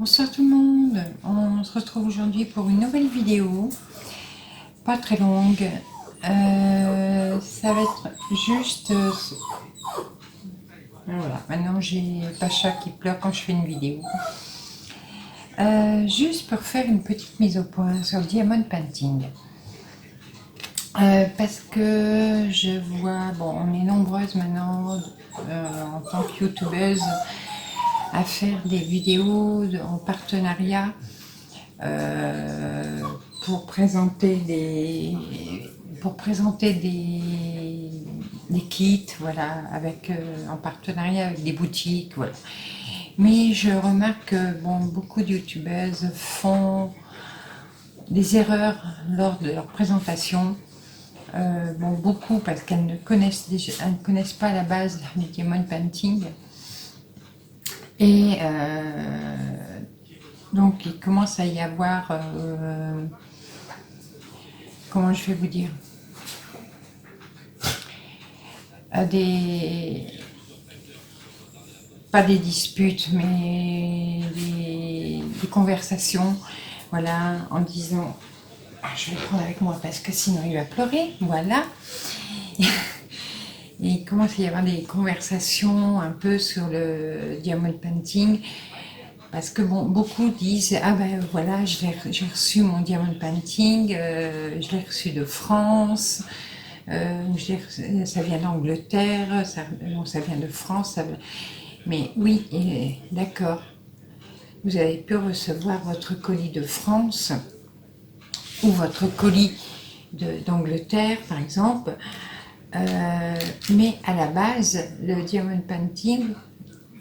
Bonsoir tout le monde, on se retrouve aujourd'hui pour une nouvelle vidéo, pas très longue. Ça va être juste... voilà, maintenant j'ai Pacha qui pleure quand je fais une vidéo. Juste pour faire une petite mise au point sur le diamond painting. Parce que je vois, bon, on est nombreuses maintenant en tant que youtubeuse à faire des vidéos en partenariat pour présenter des kits, voilà, avec en partenariat avec des boutiques, voilà. Mais je remarque que bon, beaucoup de youtubeuses font des erreurs lors de leur présentation. Bon, beaucoup parce qu'elles ne connaissent pas la base du diamond painting. Et donc il commence à y avoir, comment je vais vous dire, pas des disputes, mais des conversations, voilà, en disant, je vais le prendre avec moi parce que sinon il va pleurer, voilà. Et il commence à y avoir des conversations un peu sur le diamond painting, parce que bon, beaucoup disent, ah ben voilà, j'ai reçu mon diamond painting, je l'ai reçu de France, ça vient d'Angleterre, ça vient de France, mais oui, d'accord, vous avez pu recevoir votre colis de France ou votre colis d'Angleterre par exemple, mais à la base, le diamond painting,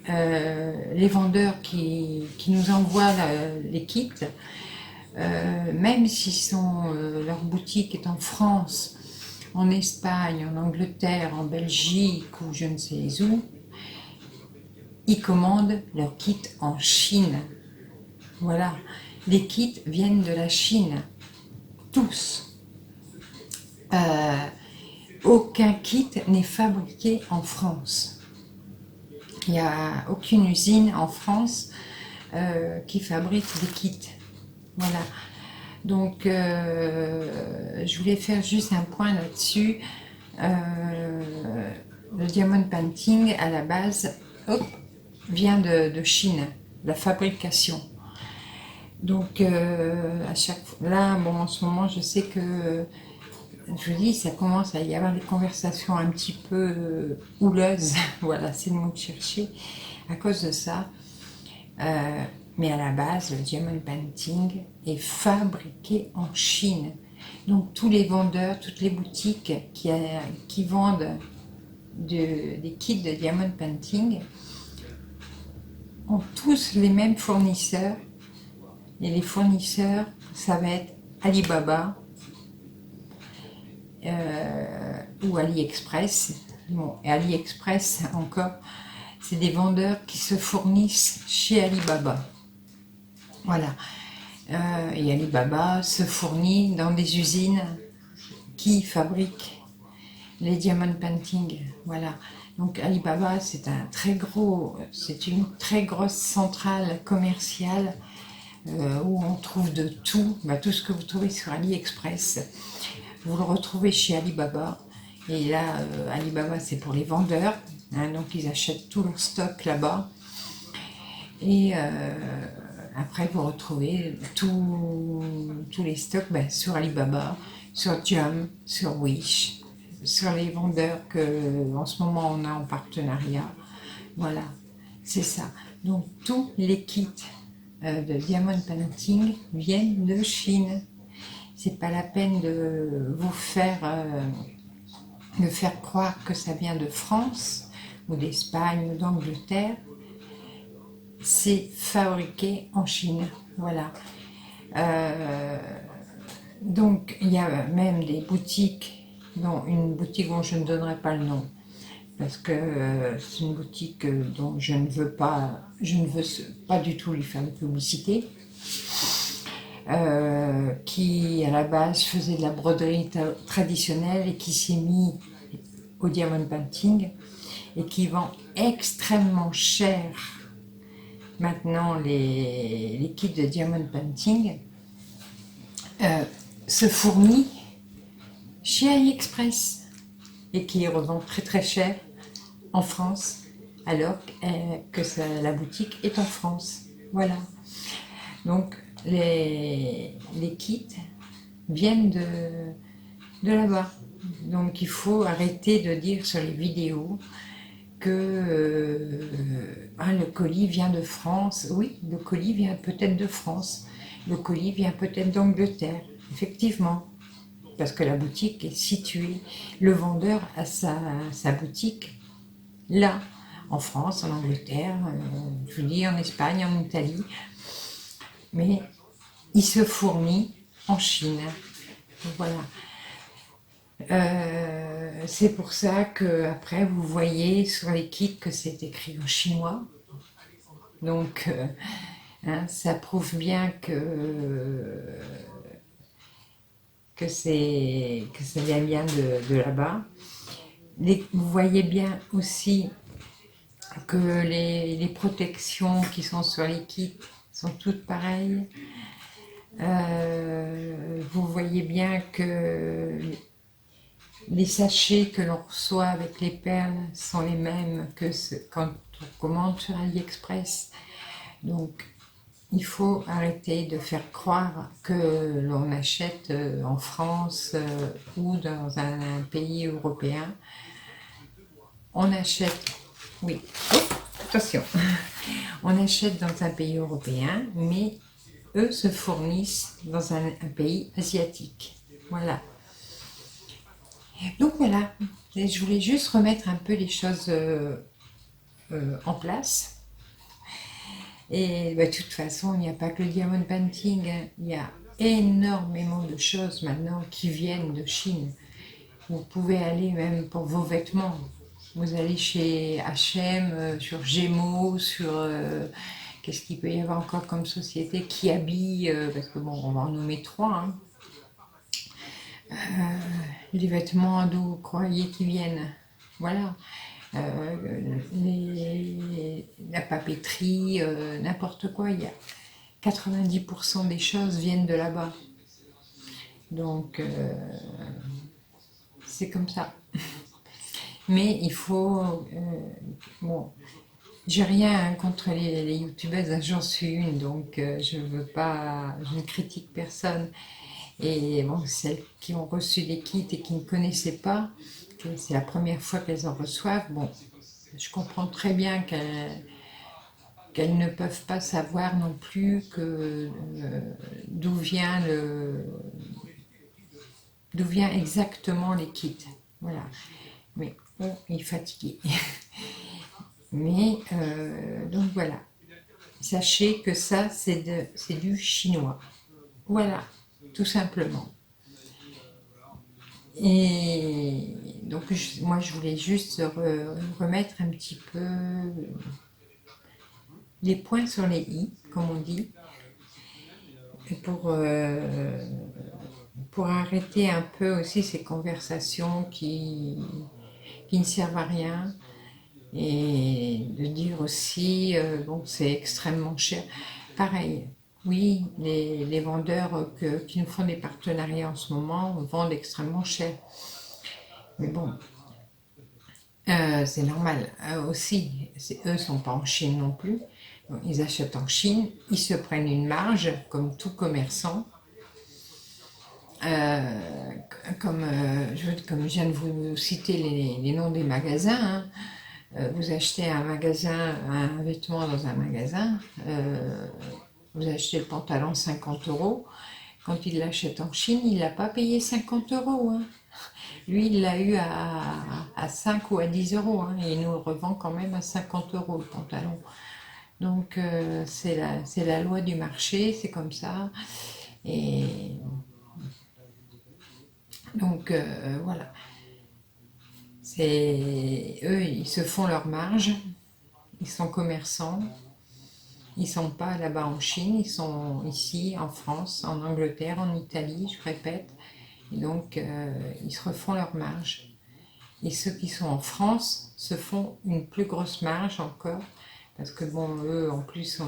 les vendeurs qui nous envoient les kits, même si leur boutique est en France, en Espagne, en Angleterre, en Belgique ou je ne sais où, ils commandent leurs kits en Chine. Voilà, les kits viennent de la Chine, tous. Aucun kit n'est fabriqué en France. Il n'y a aucune usine en France qui fabrique des kits. Voilà. Donc, je voulais faire juste un point là-dessus. Le diamond painting, à la base, vient de Chine, la fabrication. Donc, à chaque fois, là, bon, en ce moment, je sais que, je vous dis, ça commence à y avoir des conversations un petit peu houleuses, voilà, c'est le mot que je cherchais, à cause de ça. Mais à la base, le diamond painting est fabriqué en Chine. Donc tous les vendeurs, toutes les boutiques qui vendent des kits de diamond painting ont tous les mêmes fournisseurs. Et les fournisseurs, ça va être Alibaba ou AliExpress. Bon, et AliExpress encore, c'est des vendeurs qui se fournissent chez Alibaba. Voilà. Et Alibaba se fournit dans des usines qui fabriquent les diamond painting. Voilà. Donc Alibaba, c'est une très grosse centrale commerciale où on trouve de tout. Tout ce que vous trouvez sur AliExpress, vous le retrouvez chez Alibaba. Et là, Alibaba, c'est pour les vendeurs. Donc ils achètent tout leur stock là-bas. Et après, vous retrouvez tous les stocks sur Alibaba, sur Jump, sur Wish, sur les vendeurs qu'en ce moment on a en partenariat. Voilà, c'est ça. Donc tous les kits de diamond painting viennent de Chine. C'est pas la peine de vous faire croire que ça vient de France ou d'Espagne ou d'Angleterre. C'est fabriqué en Chine, voilà. Donc il y a même des boutiques, dont une boutique dont je ne donnerai pas le nom, parce que c'est une boutique dont je ne veux pas du tout lui faire de publicité, qui à la base faisait de la broderie traditionnelle et qui s'est mis au diamond painting et qui vend extrêmement cher maintenant les kits de diamond painting se fournit chez AliExpress et qui revend très très cher en France, alors que la boutique est en France. Voilà. Donc les kits viennent de là-bas. Donc il faut arrêter de dire sur les vidéos que le colis vient de France. Oui, le colis vient peut-être de France. Le colis vient peut-être d'Angleterre. Effectivement. Parce que la boutique est située, le vendeur a sa boutique là, en France, en Angleterre, je vous dis en Espagne, en Italie, mais il se fournit en Chine. Voilà. C'est pour ça que après vous voyez sur les kits que c'est écrit en chinois. Donc ça prouve bien que ça vient bien de là-bas. Vous voyez bien aussi que les protections qui sont sur les kits sont toutes pareilles. Vous voyez bien que les sachets que l'on reçoit avec les perles sont les mêmes que quand on commande sur AliExpress. Donc il faut arrêter de faire croire que l'on achète en France ou dans un pays européen. On achète, oui, attention, on achète dans un pays européen, mais eux se fournissent dans un pays asiatique. Voilà. Donc voilà, je voulais juste remettre un peu les choses en place. Et de toute façon, il n'y a pas que le diamond painting, hein. Il y a énormément de choses maintenant qui viennent de Chine. Vous pouvez aller même pour vos vêtements. Vous allez chez H&M, sur Gémeaux, sur... qu'est-ce qu'il peut y avoir encore comme société qui habille, parce que bon, on va en nommer 3. Hein. Les vêtements d'où vous croyez qu'ils viennent. Voilà. La papeterie, n'importe quoi, il y a 90% des choses viennent de là-bas. Donc, c'est comme ça. Mais il faut... bon, j'ai rien contre les youtubeuses, j'en suis une, donc je ne critique personne. Et bon, celles qui ont reçu les kits et qui ne connaissaient pas, c'est la première fois qu'elles en reçoivent, bon, je comprends très bien qu'elles ne peuvent pas savoir non plus d'où vient exactement les kits. Voilà. Mais bon, il est fatigué. Mais donc voilà. Sachez que ça, c'est du chinois. Voilà, tout simplement. Et donc moi je voulais juste remettre un petit peu les points sur les i, comme on dit, pour arrêter un peu aussi ces conversations qui ne servent à rien, et de dire aussi bon, c'est extrêmement cher. Pareil, oui, les vendeurs qui nous font des partenariats en ce moment vendent extrêmement cher. Mais bon, c'est normal. Aussi, eux ne sont pas en Chine non plus. Donc, ils achètent en Chine, ils se prennent une marge, comme tout commerçant. Comme je viens de vous citer les noms des magasins, hein. Vous achetez un vêtement dans un magasin, vous achetez le pantalon 50 €. Quand il l'achète en Chine, il n'a pas payé 50 €. Hein. Lui, il l'a eu à 5 ou à 10 €. Hein, et il nous le revend quand même à 50 € le pantalon. Donc, c'est la loi du marché, c'est comme ça. Et donc, voilà. Eux, ils se font leur marge. Ils sont commerçants. Ils ne sont pas là-bas en Chine, ils sont ici en France, en Angleterre, en Italie, je répète. Et donc, ils se refont leur marge. Et ceux qui sont en France se font une plus grosse marge encore, Parce que bon, eux, en plus,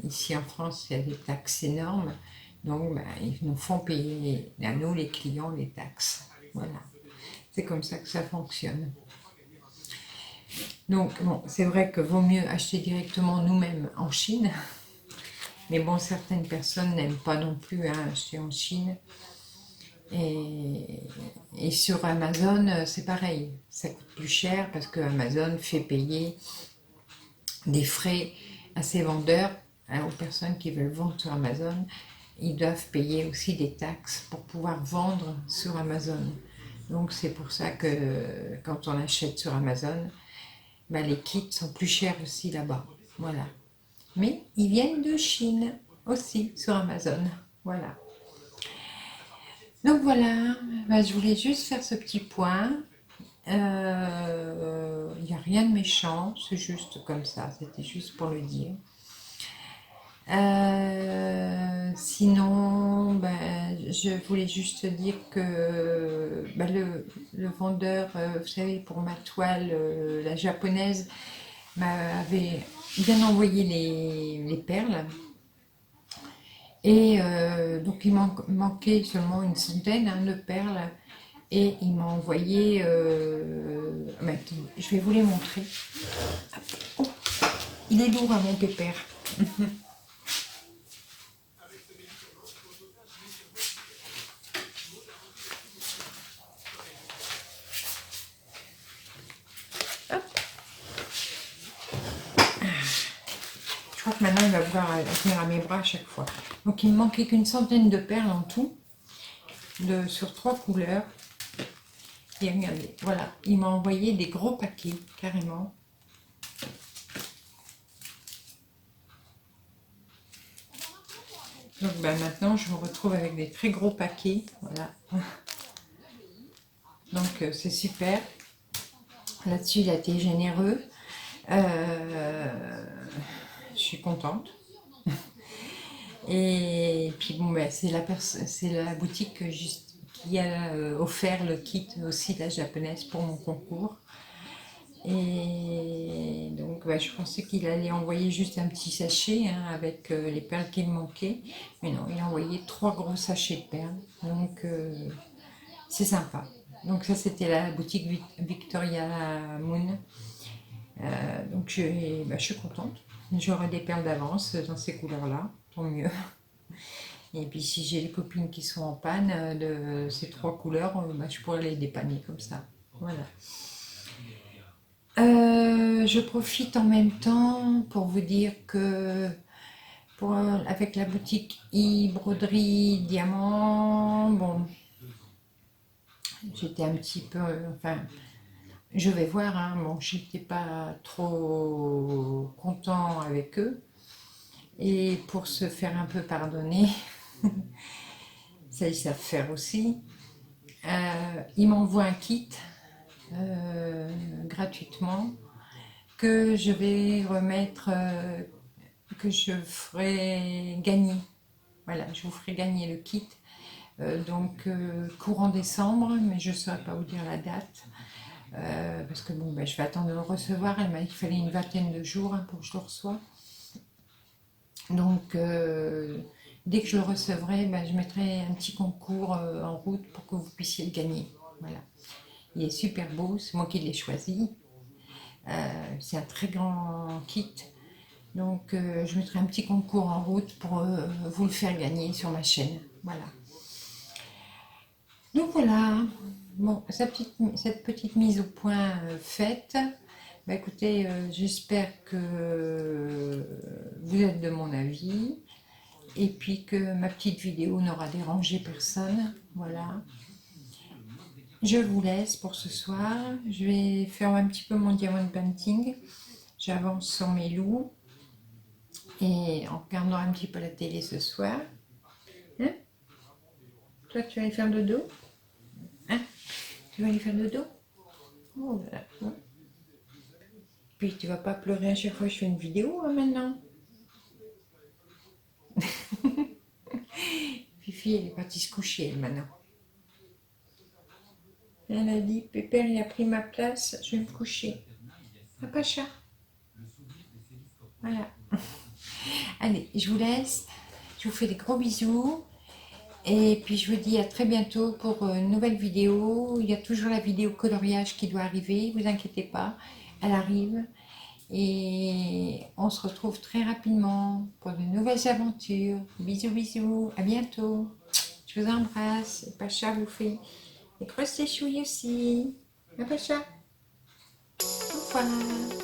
ici en France, il y a des taxes énormes. Donc, ben, ils nous font payer, à nous, les clients, les taxes. Voilà. C'est comme ça que ça fonctionne. Donc, bon, c'est vrai que vaut mieux acheter directement nous-mêmes en Chine. Mais bon, certaines personnes n'aiment pas non plus acheter en Chine. Et sur Amazon, c'est pareil. Ça coûte plus cher parce que Amazon fait payer des frais à ses vendeurs, hein, aux personnes qui veulent vendre sur Amazon. Ils doivent payer aussi des taxes pour pouvoir vendre sur Amazon. Donc c'est pour ça que quand on achète sur Amazon, ben, les kits sont plus chers aussi là-bas. Voilà. Mais ils viennent de Chine aussi sur Amazon. Voilà. Donc voilà, ben, je voulais juste faire ce petit point. Il n'y a rien de méchant, c'est juste comme ça, c'était juste pour le dire. Sinon, ben, je voulais juste dire que ben, le vendeur, vous savez, pour ma toile, la japonaise, m'avait bien envoyé les perles. Et donc il manquait seulement une centaine, hein, de perles. Et il m'a envoyé... attends, je vais vous les montrer. Oh, il est lourd à mon pépère. Je crois que maintenant il va vouloir venir à mes bras à chaque fois. Donc il me manquait qu'une centaine de perles en tout, sur 3 couleurs. Et regardez, voilà, il m'a envoyé des gros paquets, carrément. Donc ben, maintenant je me retrouve avec des très gros paquets, voilà. Donc c'est super. Là-dessus il a été généreux. Je suis contente. Et puis bon, ben, c'est la boutique qui a offert le kit aussi, la japonaise, pour mon concours. Et donc ben, je pensais qu'il allait envoyer juste un petit sachet, hein, avec les perles qui me manquaient. Mais non, il a envoyé 3 gros sachets de perles. Donc c'est sympa. Donc ça c'était la boutique Victoria Moon. Donc ben, je suis contente. J'aurai des perles d'avance dans ces couleurs-là, tant mieux. Et puis si j'ai les copines qui sont en panne de ces 3 couleurs, bah, je pourrais les dépanner comme ça. Voilà. Je profite en même temps pour vous dire que avec la boutique e-broderie diamant, bon, j'étais un petit peu, enfin, je vais voir, hein, bon, j'étais pas trop content avec eux. Et pour se faire un peu pardonner, ça ils savent faire aussi. Ils m'envoient un kit gratuitement que je vais remettre, que je ferai gagner. Voilà, je vous ferai gagner le kit. Donc courant décembre, mais je ne saurais pas vous dire la date. Parce que bon, ben, je vais attendre de le recevoir. Elle m'a dit qu'il fallait une vingtaine de jours, hein, pour que je le reçoive. Donc dès que je le recevrai, ben, je mettrai un petit concours en route pour que vous puissiez le gagner. Voilà. Il est super beau, c'est moi qui l'ai choisi. C'est un très grand kit. Donc je mettrai un petit concours en route pour vous le faire gagner sur ma chaîne. Voilà. Donc voilà. Bon, cette petite mise au point faite. Bah, écoutez, j'espère que vous êtes de mon avis. Et puis que ma petite vidéo n'aura dérangé personne. Voilà. Je vous laisse pour ce soir. Je vais faire un petit peu mon diamond painting. J'avance sur mes loups. Et en regardant un petit peu la télé ce soir. Hein? Toi, tu vas aller faire dodo? Hein? Tu vas aller faire dodo? Oh là là. Puis tu vas pas pleurer à chaque fois que je fais une vidéo, hein, maintenant. Fifi, elle est partie se coucher, elle, maintenant. Elle a dit, Pépère, il a pris ma place, je vais me coucher. Ah, Pacha? Voilà. Allez, je vous laisse. Je vous fais des gros bisous. Et puis je vous dis à très bientôt pour une nouvelle vidéo. Il y a toujours la vidéo coloriage qui doit arriver, vous inquiétez pas, elle arrive. Et on se retrouve très rapidement pour de nouvelles aventures. Bisous, bisous, à bientôt. Je vous embrasse. Et Pacha vous fait des grosses chouilles aussi. À Pacha. Au revoir.